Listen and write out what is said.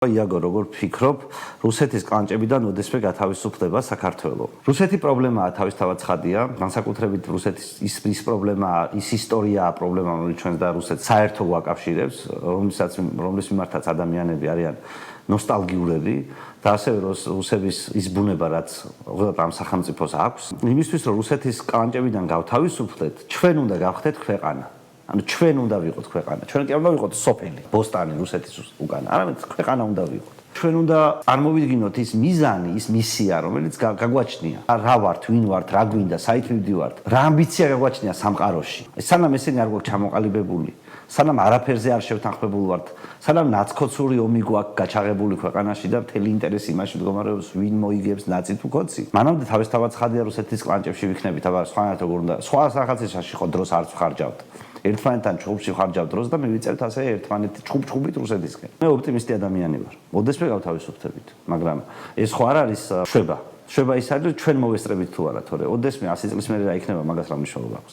იაგო, როგორ ფიქრობ, რუსეთის კლანჭებიდან ოდესმე გათავისუფლდება საქართველო? რუსეთი პრობლემაა თავისთავად ცხადია, განსაკუთრებით რუსეთის ის პრობლემაა, ის ისტორიაა პრობლემა, რომელიც ჩვენს და რუსეთს საერთო გვაკავშირებს, რომლის მიმართაც ადამიანები არიან ნოსტალგიურები და ასევე რუსების ის ბუნება, რაც ამ სახელმწიფოს აქვს. იმისთვის, რომ რუსეთის კლანჭებიდან გავთავისუფლდეთ, ჩვენ უნდა გავხდეთ ქვეყანა. ანუ ჩვენ უნდა ვიყოთ ქვეყანა. ჩვენ კი არ უნდა ვიყოთ სოფელი, ბოსტანი რუსეთის უკან. არამედ ქვეყანა უნდა ვიყოთ. ჩვენ უნდა წარმოვიდგინოთ ის მიზანი, ის მისია, რომელიც გაგვაჩნია. რა ვართ, ვინ ვართ, რა გვინდა, საით მივდივართ, რა ამბიცია გაგვაჩნია სამყაროში. სანამ ესენი არ გვაქვს ჩამოყალიბებული, სანამ არაფერზე არ შევთანხმებულ ვართ, სანამ ნაცქოცური ომი გვაქვს გაჩაღებული ქვეყანაში და მთელი ინტერესი იმაში მდგომარეობს, ვინ მოიგებს ნაცი თუ ქოცი. მანამდე თავისთავად ცხადია რუსეთის კლანჭებში ვიქნებით, აბა სხვანაირად როგორ უნდა. სხვა სახელმწიფოში ხო დროს არც ვხარჯავთ. ერთმანეთთან ჩხუბში ვხარჯავთ დროს და მივიწევთ ასე ერთმანეთი ჩხუბით რუსეთისკენ. მე ოპტიმისტი ადამიანი ვარ. ოდესმე გავთავისუფლდებით, მაგრამ ეს ხო არ არის შვება. შვება ის არის, ჩვენ მოვესწრებით თუ არა, თორე ოდესმე 100 წლის მერე რა იქნება, მაგას რა მნიშვნელობა აქვს.